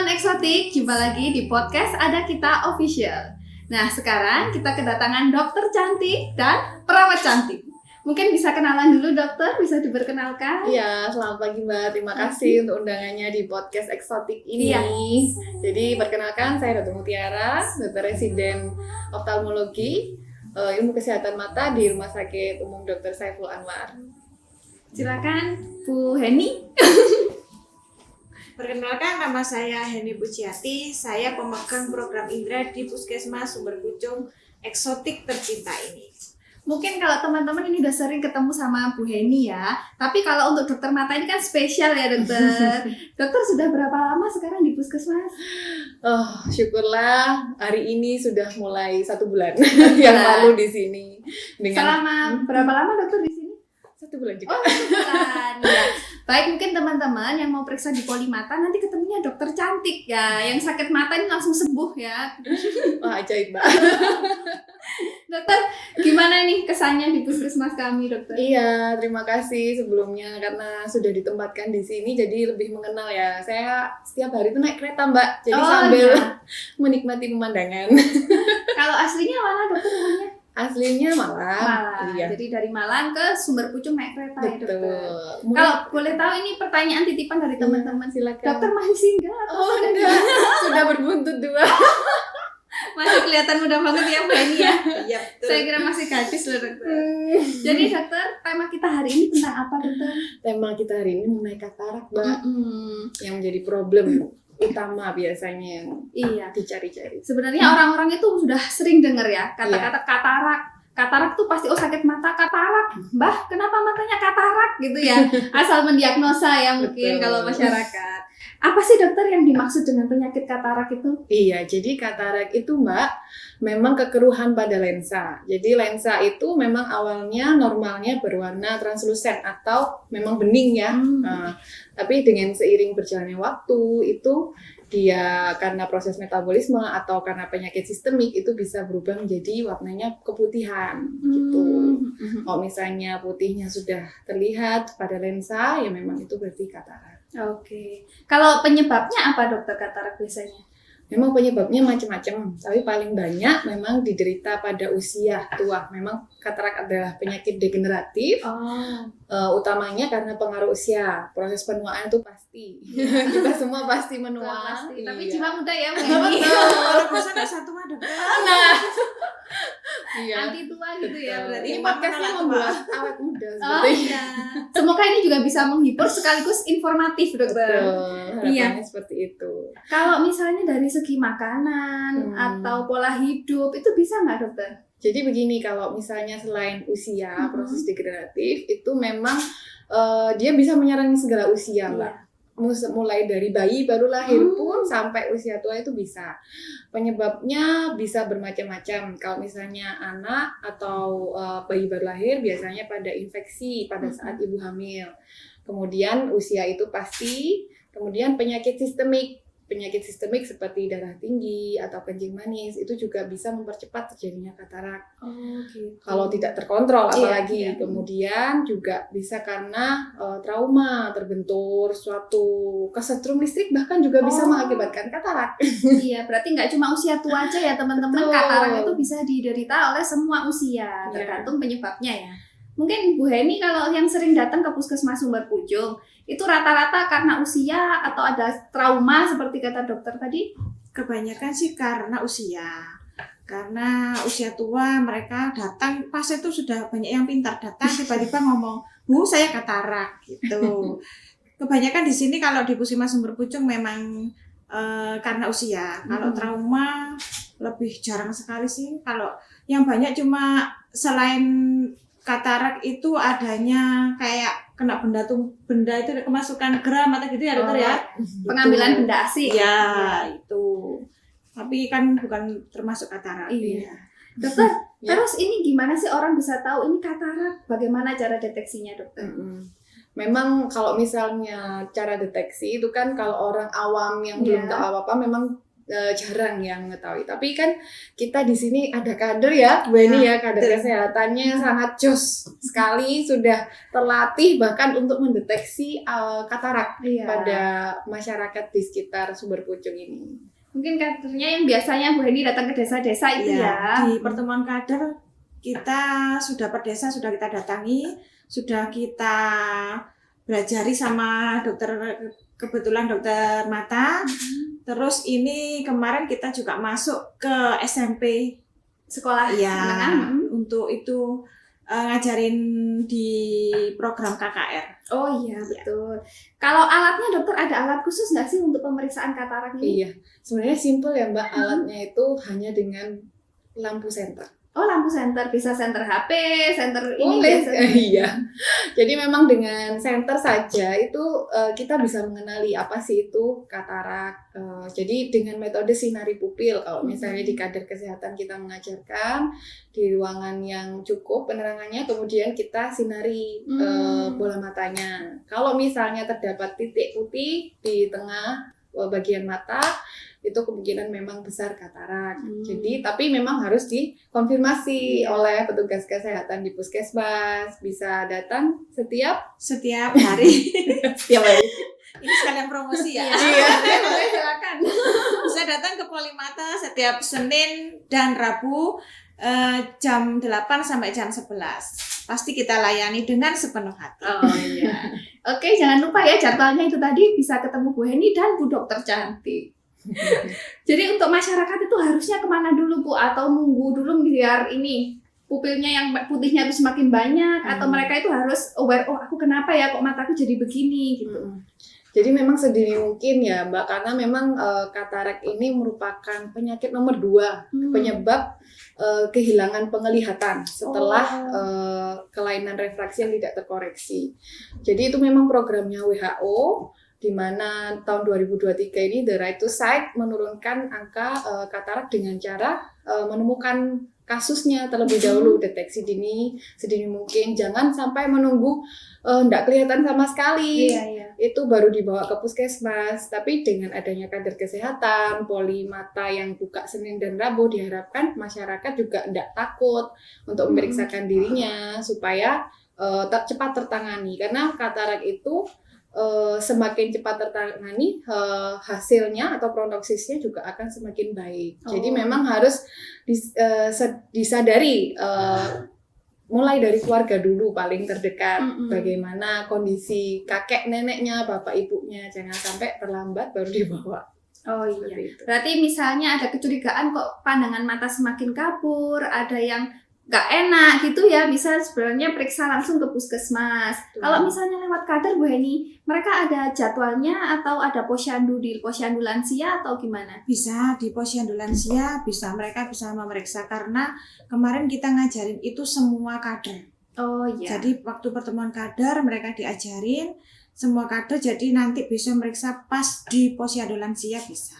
teman-teman eksotik, jumpa lagi di podcast Ada Kita Official. Nah, sekarang kita kedatangan dokter cantik dan perawat cantik. Mungkin bisa kenalan dulu dokter, bisa diperkenalkan? Iya, selamat pagi Mbak. Terima kasih untuk undangannya di podcast eksotik ini. Iya. Jadi, perkenalkan saya Dr. Mutiara, dokter residen oftalmologi, ilmu kesehatan mata di Rumah Sakit Umum Dr. Saiful Anwar. Silakan Bu Heni. Perkenalkan, nama saya Heni Pujiati. Saya pemegang program Indra di Puskesmas Sumber Pucung Eksotik Tercinta ini. Mungkin kalau teman-teman ini udah sering ketemu sama Bu Heni ya. Tapi kalau untuk dokter mata ini kan spesial ya dokter. Dokter sudah berapa lama sekarang di Puskesmas? Oh, syukurlah hari ini sudah mulai 1 bulan yang lalu di sini. Selama berapa lama dokter di sini? 1 bulan juga. Oh, 1 bulan. Ya. Baik, mungkin teman-teman yang mau periksa di Polimata nanti ketemunya dokter cantik ya. Yang sakit mata ini langsung sembuh ya. Wah, ajaib Mbak. Dokter, gimana nih kesannya di Puskesmas kami, dokter? Iya, terima kasih sebelumnya karena sudah ditempatkan di sini jadi lebih mengenal ya. Saya setiap hari itu naik kereta Mbak, jadi sambil menikmati pemandangan. Kalau aslinya mana dokter rumahnya? Aslinya Malang. Iya. Jadi dari Malang ke Sumber Pucung naik kereta ya dokter. Betul. Kalau boleh tahu ini pertanyaan titipan dari teman-teman. Silakan. Dokter masih single atau Oh enggak, sudah berbuntut 2. masih kelihatan muda banget ya Bu Heni ya? Iya, betul. Saya kira masih gadis loh dokter. Jadi dokter, tema kita hari ini tentang apa dokter? Tema kita hari ini mengenai katarak Mbak, yang menjadi problem utama biasanya yang dicari-cari. Sebenarnya orang-orang itu sudah sering dengar ya kata-kata katarak. Katarak tuh pasti sakit mata katarak. Mbah, kenapa matanya katarak gitu ya? Asal mendiagnosa ya mungkin. Betul. Kalau masyarakat. Apa sih dokter yang dimaksud dengan penyakit katarak itu? Iya, jadi katarak itu Mbak memang kekeruhan pada lensa. Jadi lensa itu memang awalnya normalnya berwarna translusen atau memang bening ya. Nah, tapi dengan seiring berjalannya waktu itu dia karena proses metabolisme atau karena penyakit sistemik itu bisa berubah menjadi warnanya keputihan gitu. Kalau misalnya putihnya sudah terlihat pada lensa ya memang itu berarti katarak. Oke. Kalau penyebabnya apa dokter katarak biasanya? Memang penyebabnya macam-macam, tapi paling banyak memang diderita pada usia tua. Memang katarak adalah penyakit degeneratif, utamanya karena pengaruh usia. Proses penuaan itu pasti, kita semua pasti menua. Pasti. Tapi jiwa muda ya, Betul. Kalau bisa nggak satu mah dokter. Nah, iya. Anti tua gitu ya. Berarti Ini podcastnya membuat awet muda iya. Semoga ini juga bisa menghibur sekaligus informatif dokter. Harapannya seperti itu. Kalau misalnya dari segi makanan atau pola hidup itu bisa nggak dokter? Jadi begini, kalau misalnya selain usia proses degeneratif itu memang dia bisa menyerang segala usia Mbak. Mulai dari bayi baru lahir pun sampai usia tua itu bisa. Penyebabnya bisa bermacam-macam. Kalau misalnya anak atau bayi baru lahir biasanya pada infeksi pada saat ibu hamil. Kemudian usia itu pasti. Kemudian penyakit sistemik seperti darah tinggi atau kencing manis itu juga bisa mempercepat terjadinya katarak. Gitu. Kalau tidak terkontrol apalagi. Kemudian juga bisa karena trauma, terbentur suatu kesetrum listrik bahkan juga bisa mengakibatkan katarak. Iya, berarti nggak cuma usia tua aja ya teman-teman. Katarak itu bisa diderita oleh semua usia, tergantung penyebabnya ya. Mungkin Bu Heni kalau yang sering datang ke Puskesmas Sumber Pucung itu rata-rata karena usia atau ada trauma seperti kata dokter tadi? Kebanyakan sih karena usia. Karena usia tua mereka datang pas itu sudah banyak yang pintar datang tiba-tiba ngomong, "Bu, saya katarak." gitu. Kebanyakan di sini kalau di Puskesmas Sumber Pucung memang karena usia. Kalau trauma lebih jarang sekali sih. Kalau yang banyak cuma selain katarak itu adanya kayak kena benda itu kemasukan geram atau gitu ya dokter ya. Pengambilan benda asing. Ya, itu. Tapi kan bukan termasuk katarak. Iya. Dokter, terus ini gimana sih orang bisa tahu ini katarak? Bagaimana cara deteksinya dokter? Memang kalau misalnya cara deteksi itu kan kalau orang awam yang belum tahu apa-apa memang jarang yang mengetahui. Tapi kan kita di sini ada kader ya, Bu Eni ya, kader kesehatannya sangat jos sekali, sudah terlatih bahkan untuk mendeteksi katarak pada masyarakat di sekitar Sumber Pucung ini. Mungkin kadernya yang biasanya Bu Eni datang ke desa-desa itu ya. Di pertemuan kader kita sudah per desa sudah kita datangi, sudah kita belajari sama dokter, kebetulan dokter mata. Terus ini kemarin kita juga masuk ke SMP sekolah menengah untuk itu ngajarin di program KKR. Oh iya, betul. Kalau alatnya dokter ada alat khusus nggak sih untuk pemeriksaan katarak ini? Iya, sebenarnya simple ya Mbak, alatnya itu hanya dengan lampu senter. Oh, lampu senter, bisa senter HP, senter ini boleh. biasanya. Iya. Jadi memang dengan senter saja itu kita bisa mengenali apa sih itu katarak. Jadi dengan metode sinari pupil, kalau misalnya di kader kesehatan kita mengajarkan di ruangan yang cukup penerangannya, kemudian kita sinari bola matanya. Kalau misalnya terdapat titik putih di tengah bagian mata, itu kemungkinan memang besar katarak. Jadi tapi memang harus dikonfirmasi oleh petugas kesehatan di puskesmas. Bisa datang setiap hari. Setiap hari. Ini sekalian promosi ya. Iya, silakan. Bisa datang ke Polimata setiap Senin dan Rabu jam 8 sampai jam 11. Pasti kita layani dengan sepenuh hati. Oh iya. Oke, jangan lupa ya jadwalnya itu tadi bisa ketemu Bu Heni dan Bu Dokter Cantik. Jadi untuk masyarakat itu harusnya kemana dulu Bu? Atau nunggu dulu biar ini pupilnya yang putihnya itu semakin banyak, atau mereka itu harus aware, oh aku kenapa ya kok mataku jadi begini gitu. Jadi memang sedini mungkin ya Mbak, karena memang katarak ini merupakan penyakit nomor 2 penyebab kehilangan penglihatan setelah kelainan refraksi yang tidak terkoreksi. Jadi itu memang programnya WHO, di mana tahun 2023 ini The Right to Sight menurunkan angka katarak dengan cara menemukan kasusnya terlebih dahulu, deteksi dini sedini mungkin, jangan sampai menunggu tidak kelihatan sama sekali. Itu baru dibawa ke puskesmas. Tapi dengan adanya kader kesehatan, Polimata yang buka Senin dan Rabu, diharapkan masyarakat juga tidak takut untuk memeriksakan dirinya supaya cepat tertangani, karena katarak itu semakin cepat tertangani, hasilnya atau prognosisnya juga akan semakin baik. Jadi memang harus disadari mulai dari keluarga dulu paling terdekat, bagaimana kondisi kakek neneknya, bapak ibunya, jangan sampai terlambat baru dibawa. Oh iya. Berarti misalnya ada kecurigaan kok pandangan mata semakin kabur, ada yang nggak enak gitu ya, bisa sebenarnya periksa langsung ke puskesmas. Kalau misalnya lewat kader Bu Heni, mereka ada jadwalnya atau ada posyandu di posyandu lansia atau gimana? Bisa di posyandu lansia, mereka bisa memeriksa, karena kemarin kita ngajarin itu semua kader. Oh iya. Jadi waktu pertemuan kader mereka diajarin semua kader, jadi nanti bisa meriksa pas di posyandu lansia bisa.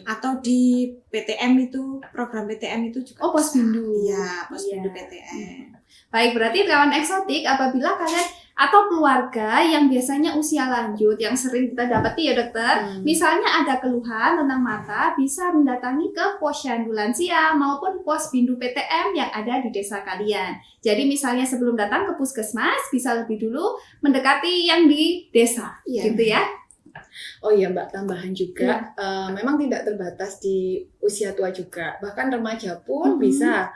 Atau di PTM itu, program PTM itu juga. Oh, Posbindu. Iya, Posbindu PTM. Baik, berarti kawan eksotik, apabila kalian atau keluarga yang biasanya usia lanjut, yang sering kita dapati ya dokter, misalnya ada keluhan tentang mata, bisa mendatangi ke posyandu lansia maupun Posbindu PTM yang ada di desa kalian. Jadi misalnya sebelum datang ke puskesmas, bisa lebih dulu mendekati yang di desa, gitu ya. Oh iya Mbak, tambahan juga, memang tidak terbatas di usia tua juga, bahkan remaja pun bisa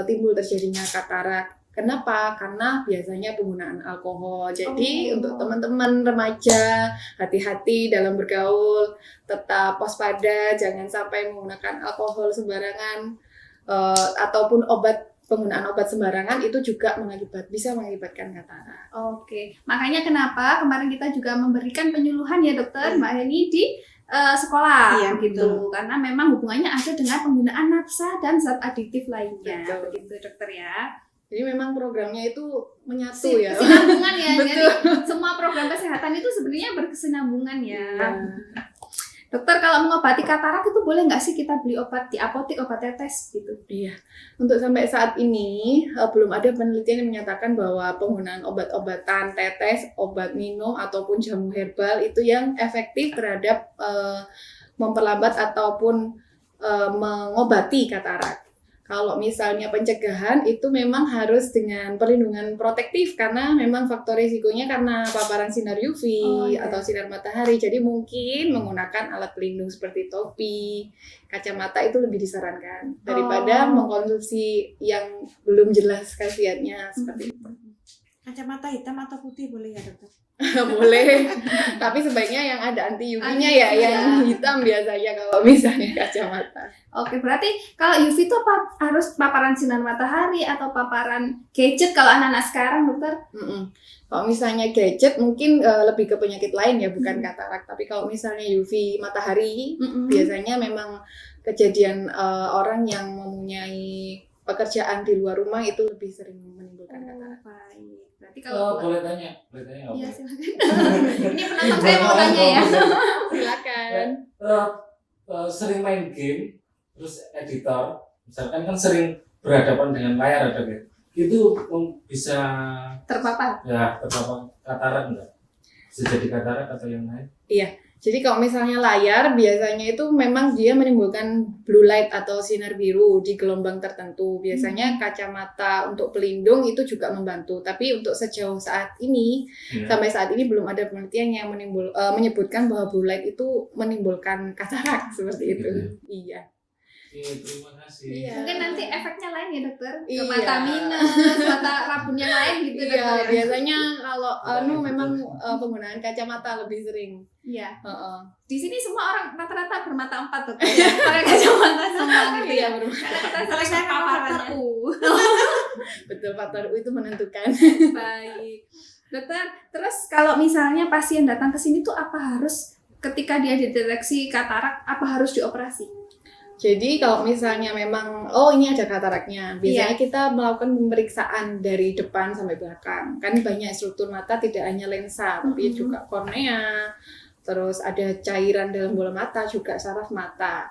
timbul terjadinya katarak. Kenapa? Karena biasanya penggunaan alkohol. Jadi untuk teman-teman remaja, hati-hati dalam bergaul, tetap waspada, jangan sampai menggunakan alkohol sembarangan, ataupun penggunaan obat sembarangan itu juga bisa mengakibatkan katarak. Oke, makanya kenapa kemarin kita juga memberikan penyuluhan ya dokter Mbak Heni di sekolah, begitu. Karena memang hubungannya ada dengan penggunaan nafsa dan zat adiktif lainnya, begitu dokter ya. Jadi memang programnya itu menyatu ya. Kesinambungan ya. Jadi semua program kesehatan itu sebenarnya berkesinambungan ya. Dokter, kalau mengobati katarak itu boleh nggak sih kita beli obat di apotek, obat tetes gitu? Iya, untuk sampai saat ini belum ada penelitian yang menyatakan bahwa penggunaan obat-obatan tetes, obat minum ataupun jamu herbal itu yang efektif terhadap memperlambat ataupun mengobati katarak. Kalau misalnya pencegahan itu memang harus dengan perlindungan protektif karena memang faktor risikonya karena paparan sinar UV atau sinar matahari. Jadi mungkin menggunakan alat pelindung seperti topi, kacamata itu lebih disarankan daripada mengkonsumsi yang belum jelas khasiatnya seperti itu. Kacamata hitam atau putih boleh ya dokter? Boleh, tapi sebaiknya yang ada anti UV-nya ya, yang hitam biasanya kalau misalnya kacamata. Oke, berarti kalau UV itu harus paparan sinar matahari atau paparan gadget kalau anak-anak sekarang, dokter? Kalau misalnya gadget mungkin lebih ke penyakit lain ya, bukan katarak. Tapi kalau misalnya UV matahari, biasanya memang kejadian orang yang mempunyai pekerjaan di luar rumah itu lebih sering menimbulkan katarak. Baik. Berarti kalau boleh tanya apa? Iya, silakan. Ini penonton saya mau tanya ya. Silakan. Sering main game, terus editor, misalkan kan sering berhadapan dengan layar ada gitu. Itu bisa terpapar katarak enggak? Bisa jadi katarak atau yang lain? Iya. Jadi kalau misalnya layar, biasanya itu memang dia menimbulkan blue light atau sinar biru di gelombang tertentu. Biasanya kacamata untuk pelindung itu juga membantu. Tapi untuk sejauh saat ini, sampai saat ini belum ada penelitian yang menyebutkan bahwa blue light itu menimbulkan katarak seperti itu. Iya. Oke, terima kasih. Iya. Mungkin nanti efeknya lain ya dokter, ke Iya. mata minus, mata rabun yang lain gitu dokter. Iya, biasanya kalau memang penggunaan kacamata lebih sering. Iya. Di Di sini semua orang rata-rata bermata 4 dokter. Pakai kacamata semua gitu ya. Karena kita Kalau saya sering memang paparannya. faktor U. Betul, faktor U itu menentukan. Baik. Dokter, terus kalau misalnya pasien datang ke sini tuh apa harus ketika dia dideteksi katarak apa harus dioperasi? Jadi kalau misalnya memang ini ada kataraknya, biasanya kita melakukan pemeriksaan dari depan sampai belakang. Kan banyak struktur mata tidak hanya lensa, tapi juga kornea, terus ada cairan dalam bola mata, juga saraf mata.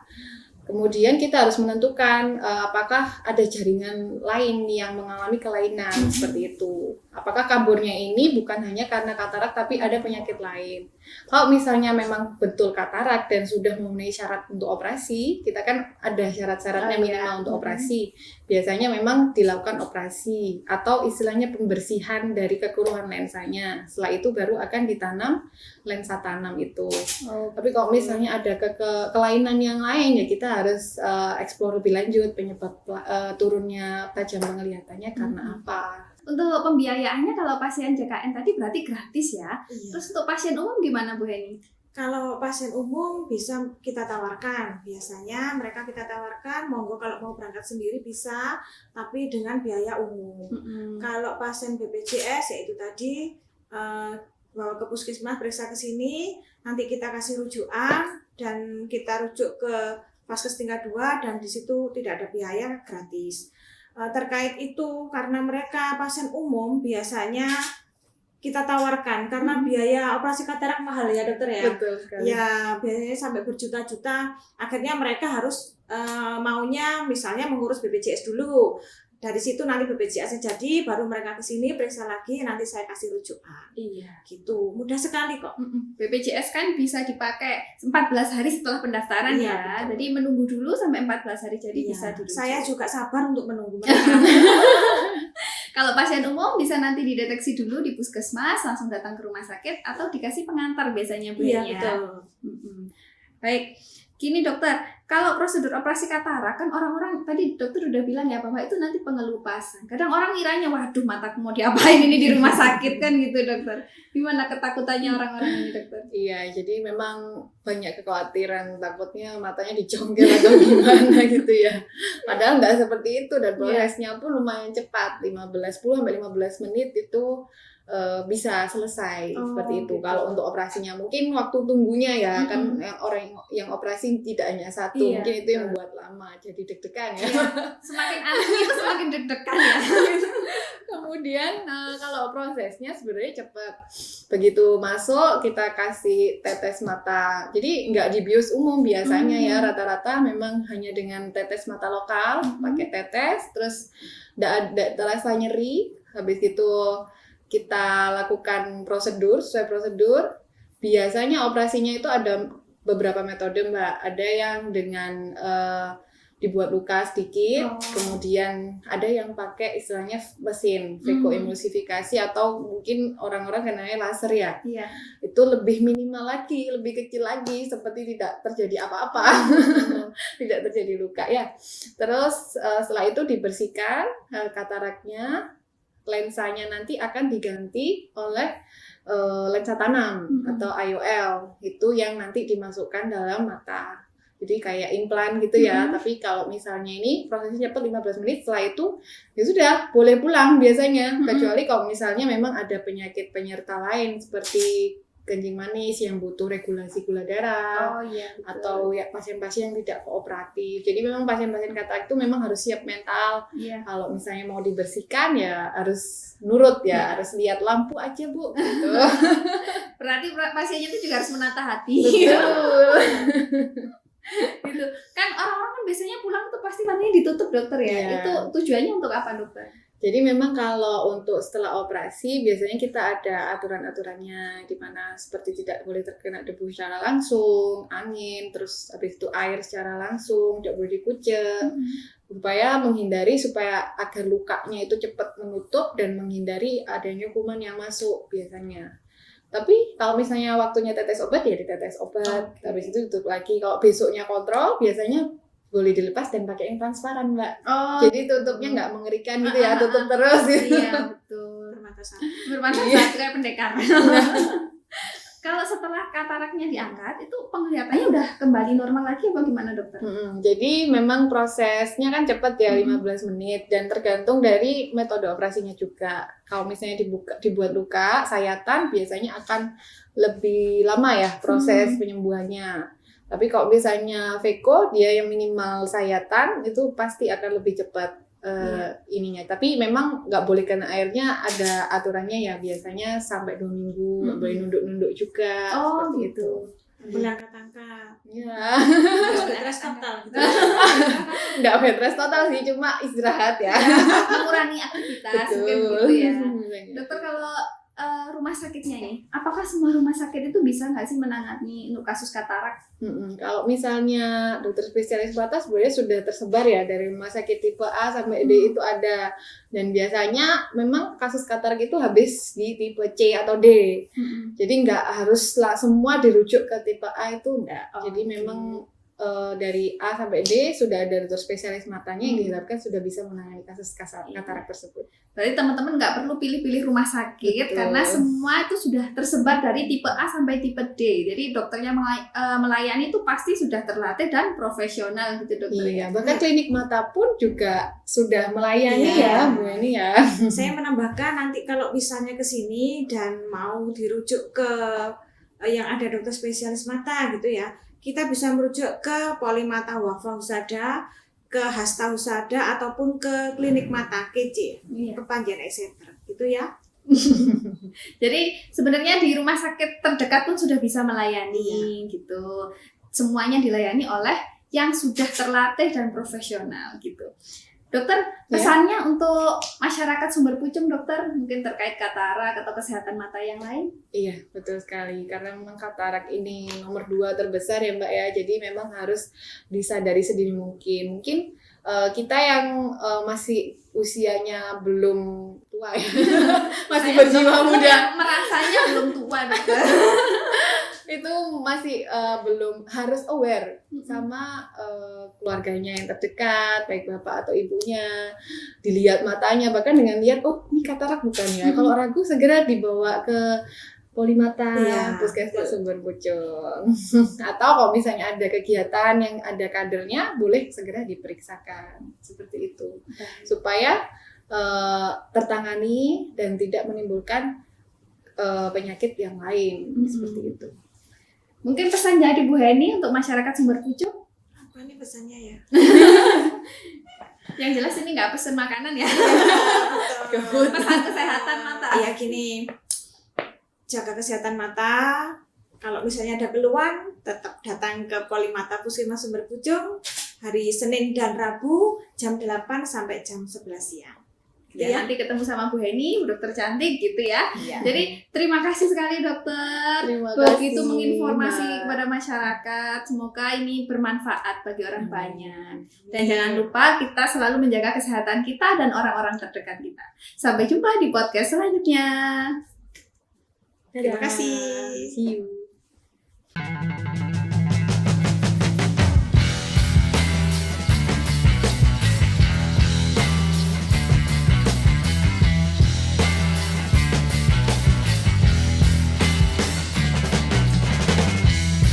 Kemudian kita harus menentukan apakah ada jaringan lain yang mengalami kelainan seperti itu. Apakah kaburnya ini bukan hanya karena katarak tapi ada penyakit lain. Kalau misalnya memang betul katarak dan sudah memenuhi syarat untuk operasi, kita kan ada syarat-syaratnya minimal untuk operasi. Biasanya memang dilakukan operasi atau istilahnya pembersihan dari kekeruhan lensanya. Setelah itu baru akan ditanam lensa tanam itu. Tapi kalau misalnya ada kelainan yang lain ya kita harus eksplor lebih lanjut penyebab turunnya tajam penglihatannya karena apa. Untuk pembiayaannya kalau pasien JKN tadi berarti gratis ya. Iya. Terus untuk pasien umum gimana Bu Heni? Kalau pasien umum bisa kita tawarkan, biasanya mereka kita tawarkan, monggo kalau mau berangkat sendiri bisa, tapi dengan biaya umum. Kalau pasien BPJS yaitu tadi bawa ke puskesmas, periksa ke sini, nanti kita kasih rujukan dan kita rujuk ke Vaskes tingkat 2 dan di situ tidak ada biaya, gratis. Terkait itu karena mereka pasien umum biasanya kita tawarkan karena biaya operasi katarak mahal ya dokter ya. Betul sekali. Ya biasanya sampai berjuta-juta. Akhirnya mereka harus maunya misalnya mengurus BPJS dulu. Dari situ nanti BPJS jadi, baru mereka ke sini periksa lagi, nanti saya kasih rujukan. Iya. Gitu, mudah sekali kok. BPJS kan bisa dipakai 14 hari setelah pendaftaran Iya, ya. Jadi menunggu dulu sampai 14 hari jadi Iya, bisa dirujuk. saya juga sabar untuk menunggu mereka. Kalau pasien umum bisa nanti dideteksi dulu di puskesmas, langsung datang ke rumah sakit atau dikasih pengantar biasanya Bu Iya, ya. betul. Baik. Gini dokter, kalau prosedur operasi katarak kan orang-orang tadi dokter udah bilang ya bahwa itu nanti pengelupasan. Kadang orang ngiranya waduh mataku mau diapain ini di rumah sakit kan gitu dokter. Gimana ketakutannya orang-orang ini dokter? Iya, jadi memang banyak kekhawatiran takutnya matanya dicongkel atau gimana gitu ya. Padahal nggak seperti itu dan prosesnya pun lumayan cepat, 10 sampai 15 menit itu bisa selesai seperti itu. Gitu. Kalau untuk operasinya mungkin waktu tunggunya ya kan orang yang operasi tidak hanya satu, mungkin itu yang membuat lama jadi deg-degan ya. Semakin antri itu semakin deg-degan ya. Kemudian kalau prosesnya sebenarnya cepat. Begitu masuk kita kasih tetes mata. Jadi nggak dibius umum biasanya ya, rata-rata memang hanya dengan tetes mata lokal, pakai tetes, terus nggak terasa nyeri. Habis itu kita lakukan prosedur sesuai prosedur. Biasanya operasinya itu ada beberapa metode Mbak. Ada yang dengan dibuat luka sedikit, kemudian ada yang pakai istilahnya mesin vekoemulsifikasi atau mungkin orang-orang kenalnya laser ya. Iya. Itu lebih minimal lagi, lebih kecil lagi, seperti tidak terjadi apa-apa, tidak terjadi luka ya. Terus setelah itu dibersihkan kataraknya, lensanya nanti akan diganti oleh lensa tanam atau IOL, itu yang nanti dimasukkan dalam mata. Jadi kayak implan gitu ya, tapi kalau misalnya ini prosesnya cepat 15 menit, setelah itu ya sudah boleh pulang biasanya. Kecuali kalau misalnya memang ada penyakit penyerta lain seperti kencing manis yang butuh regulasi gula darah, atau ya pasien-pasien yang tidak kooperatif. Jadi memang pasien-pasien katarak itu memang harus siap mental. Kalau misalnya mau dibersihkan ya harus nurut ya, harus lihat lampu aja Bu. Gitu. Berarti pasiennya itu juga harus menata hati. Betul. Gitu kan, orang-orang kan biasanya pulang tuh pasti matanya ditutup dokter ya. Itu tujuannya untuk apa dokter? Jadi memang kalau untuk setelah operasi biasanya kita ada aturan-aturannya, di mana seperti tidak boleh terkena debu secara langsung, angin, terus habis itu air secara langsung, tidak boleh dikucek, supaya agar lukanya itu cepat menutup dan menghindari adanya kuman yang masuk biasanya. Tapi kalau misalnya waktunya tetes obat ya ditetes obat, habis itu tutup lagi. Kalau besoknya kontrol biasanya boleh dilepas dan pakai yang transparan Mbak. Jadi tutupnya nggak mengerikan gitu ya, tutup terus. Iya betul. Bermanfaat kayak pendekar. Kalau setelah kataraknya diangkat, itu penglihatannya udah kembali normal lagi apa gimana dokter? Jadi memang prosesnya kan cepat ya, 15 menit, dan tergantung dari metode operasinya juga. Kalau misalnya dibuat luka, sayatan biasanya akan lebih lama ya proses penyembuhannya. Tapi kalau misalnya Veko, dia yang minimal sayatan itu pasti akan lebih cepat ininya. Tapi memang nggak boleh kena airnya, ada aturannya ya, biasanya sampai 2 minggu, nggak boleh nunduk-nunduk juga. Seperti itu. Boleh angkat-angkat. Ya. Bed rest total gitu. Nggak bed rest total sih, cuma istirahat ya. Mengurangi aktivitas mungkin gitu ya. Dokter, kalau rumah sakitnya nih, apakah semua rumah sakit itu bisa nggak sih menangani untuk kasus katarak? Kalau misalnya dokter spesialis mata sebenarnya sudah tersebar ya, dari rumah sakit tipe A sampai D itu ada, dan biasanya memang kasus katarak itu habis di tipe C atau D. Jadi nggak harus semua dirujuk ke tipe A, itu enggak. Jadi memang dari A sampai D sudah ada dokter spesialis matanya yang diharapkan sudah bisa menangani kasus katarak tersebut. Berarti teman-teman nggak perlu pilih-pilih rumah sakit. Betul. Karena semua itu sudah tersebar dari tipe A sampai tipe D. Jadi dokternya melayani itu pasti sudah terlatih dan profesional gitu dokter. Iya, bahkan klinik mata pun juga sudah melayani ya Bu Eni ya. Saya menambahkan, nanti kalau misalnya ke sini dan mau dirujuk ke yang ada dokter spesialis mata gitu ya, kita bisa merujuk ke Polimata Wafa Husada, ke Hasta Husada, ataupun ke klinik mata KC, Kepanjen Center, gitu ya. Jadi sebenarnya di rumah sakit terdekat pun sudah bisa melayani gitu. Semuanya dilayani oleh yang sudah terlatih dan profesional gitu. Dokter, pesannya untuk masyarakat Sumber Pucung, dokter, mungkin terkait katarak atau kesehatan mata yang lain? Iya, betul sekali. Karena memang katarak ini nomor 2 terbesar ya Mbak ya. Jadi memang harus disadari sedini mungkin. Mungkin kita yang masih usianya belum tua ya, masih berjiwa muda. Merasanya belum tua, dokter. Itu masih belum, harus aware sama keluarganya yang terdekat, baik bapak atau ibunya, dilihat matanya, bahkan dengan lihat, oh ini katarak bukan ya, kalau ragu segera dibawa ke Polimata, Puskesmas Sumber Pucung. Atau kalau misalnya ada kegiatan yang ada kadernya, boleh segera diperiksakan, seperti itu, supaya tertangani dan tidak menimbulkan penyakit yang lain, seperti itu. Mungkin pesan dari Bu Heni untuk masyarakat Sumber Pucung? Apa nih pesannya ya? Yang jelas ini nggak pesen makanan ya. Betul. Pesan kesehatan mata. Ya gini, jaga kesehatan mata. Kalau misalnya ada keluhan, tetap datang ke Polimata Puskesmas Sumber Pucung hari Senin dan Rabu jam 8 sampai jam 11 siang. Ya. Nanti ketemu sama Bu Heni, Bu Dokter cantik gitu ya. Iya. Jadi terima kasih sekali dokter. Terima Begitu kasih, menginformasi Mbak. kepada masyarakat. Semoga ini bermanfaat bagi orang Amin. banyak. Dan jangan lupa kita selalu menjaga kesehatan kita dan orang-orang terdekat kita. Sampai jumpa di podcast selanjutnya. Terima kasih. See you.